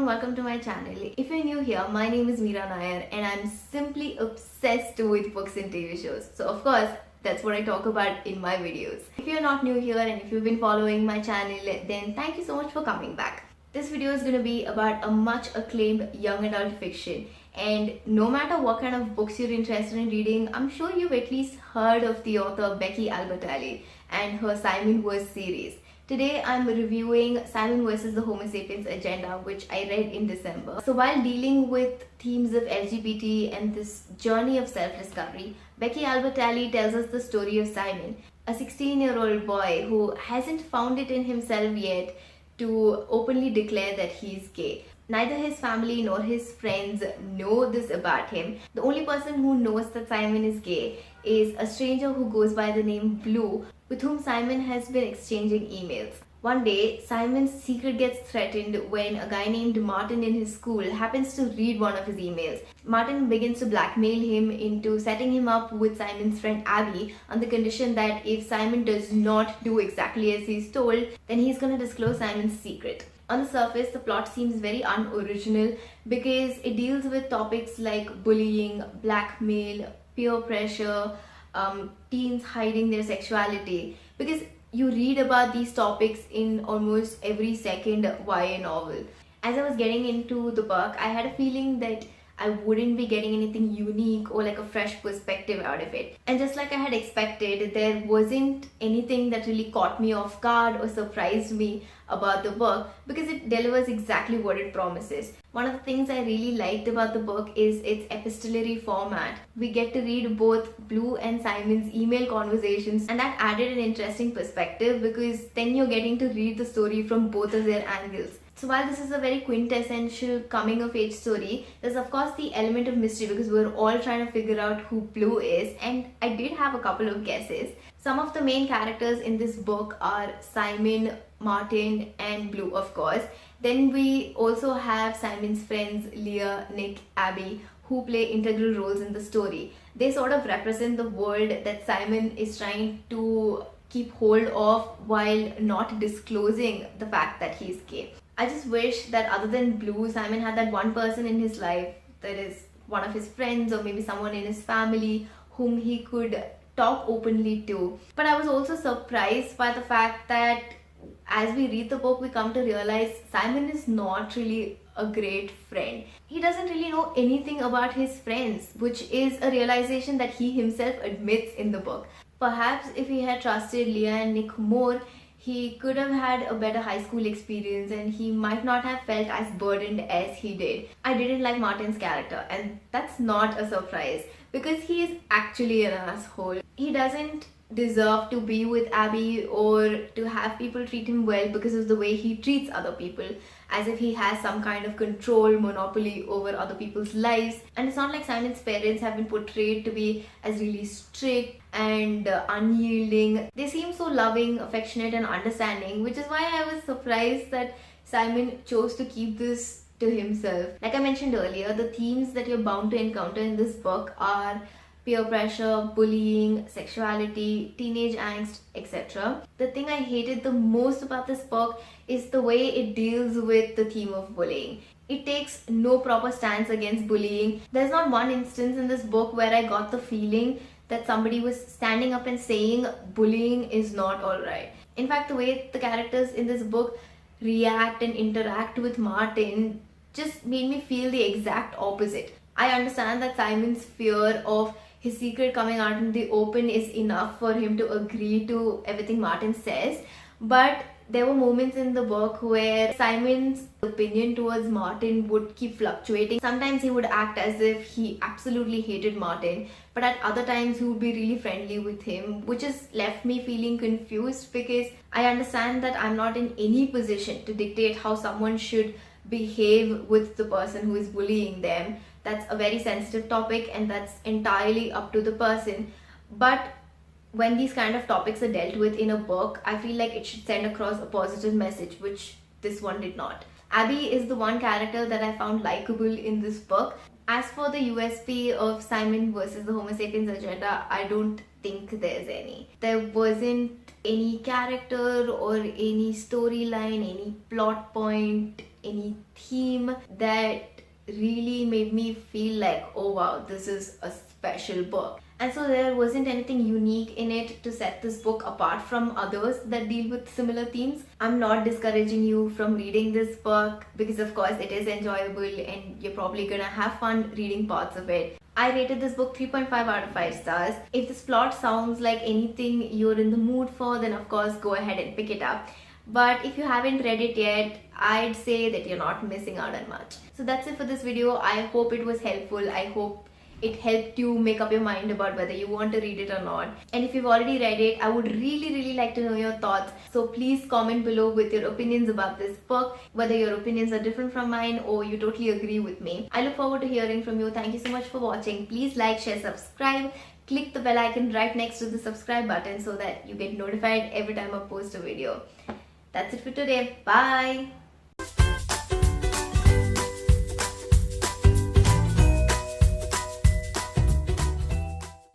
welcome to my channel. If you're new here, my name is Meera Nair and I'm simply obsessed with books and TV shows. So of course, that's what I talk about in my videos. If you're not new here and if you've been following my channel, then thank you so much for coming back. This video is going to be about a much acclaimed young adult fiction, and no matter what kind of books you're interested in reading, I'm sure you've at least heard of the author Becky Albertalli and her Simon Verse series. Today I'm reviewing Simon vs. the Homo Sapiens Agenda, which I read in December. So while dealing with themes of LGBT and this journey of self-discovery, Becky Albertalli tells us the story of Simon, a 16-year-old boy who hasn't found it in himself yet to openly declare that he's gay. Neither his family nor his friends know this about him. The only person who knows that Simon is gay is a stranger who goes by the name Blue, with whom Simon has been exchanging emails. One day, Simon's secret gets threatened when a guy named Martin in his school happens to read one of his emails. Martin begins to blackmail him into setting him up with Simon's friend Abby on the condition that if Simon does not do exactly as he's told, then he's going to disclose Simon's secret. On the surface, the plot seems very unoriginal because it deals with topics like bullying, blackmail, peer pressure, teens hiding their sexuality, because you read about these topics in almost every second YA novel. As I was getting into the book, I had a feeling that I wouldn't be getting anything unique or like a fresh perspective out of it. And just like I had expected, there wasn't anything that really caught me off guard or surprised me about the book, because it delivers exactly what it promises. One of the things I really liked about the book is its epistolary format. We get to read both Blue and Simon's email conversations, and that added an interesting perspective because then you're getting to read the story from both of their angles. So while this is a very quintessential coming of age story, there's of course the element of mystery because we're all trying to figure out who Blue is, and I did have a couple of guesses. Some of the main characters in this book are Simon, Martin and Blue, of course. Then we also have Simon's friends Leah, Nick, Abby, who play integral roles in the story. They sort of represent the world that Simon is trying to keep hold of while not disclosing the fact that he's gay. I just wish that other than Blue, Simon had that one person in his life that is one of his friends or maybe someone in his family whom he could talk openly to. But I was also surprised by the fact that as we read the book, we come to realize Simon is not really a great friend. He doesn't really know anything about his friends, which is a realization that he himself admits in the book. Perhaps if he had trusted Leah and Nick more, he could have had a better high school experience and he might not have felt as burdened as he did. I didn't like Martin's character, and that's not a surprise because he is actually an asshole. He doesn't deserve to be with Abby or to have people treat him well because of the way he treats other people, as if he has some kind of control, monopoly over other people's lives. And it's not like Simon's parents have been portrayed to be as really strict and unyielding. They seem so loving, affectionate and understanding, which is why I was surprised that Simon chose to keep this to himself. Like I mentioned earlier, the themes that you're bound to encounter in this book are peer pressure, bullying, sexuality, teenage angst, etc. The thing I hated the most about this book is the way it deals with the theme of bullying. It takes no proper stance against bullying. There's not one instance in this book where I got the feeling that somebody was standing up and saying bullying is not alright. In fact, the way the characters in this book react and interact with Martin just made me feel the exact opposite. I understand that Simon's fear of his secret coming out in the open is enough for him to agree to everything Martin says, but there were moments in the book where Simon's opinion towards Martin would keep fluctuating. Sometimes he would act as if he absolutely hated Martin, but at other times he would be really friendly with him, which has left me feeling confused because I understand that I'm not in any position to dictate how someone should behave with the person who is bullying them. That's a very sensitive topic and that's entirely up to the person. But when these kind of topics are dealt with in a book, I feel like it should send across a positive message, which this one did not. Abby is the one character that I found likable in this book. As for the USP of Simon versus the Homo Sapiens Agenda, I don't think there's any. There wasn't any character or any storyline, any plot point, any theme that really made me feel like, oh wow, this is a special book. And so there wasn't anything unique in it to set this book apart from others that deal with similar themes. I'm not discouraging you from reading this book, because of course it is enjoyable and you're probably gonna have fun reading parts of it. I rated this book 3.5 out of 5 stars. If this plot sounds like anything you're in the mood for, then of course go ahead and pick it up. But if you haven't read it yet, I'd say that you're not missing out on much. So that's it for this video. I hope it was helpful. I hope it helped you make up your mind about whether you want to read it or not. And if you've already read it, I would really like to know your thoughts. So please comment below with your opinions about this book, whether your opinions are different from mine or you totally agree with me. I look forward to hearing from you. Thank you so much for watching. Please like, share, subscribe. Click the bell icon right next to the subscribe button so that you get notified every time I post a video. That's it for today. Bye.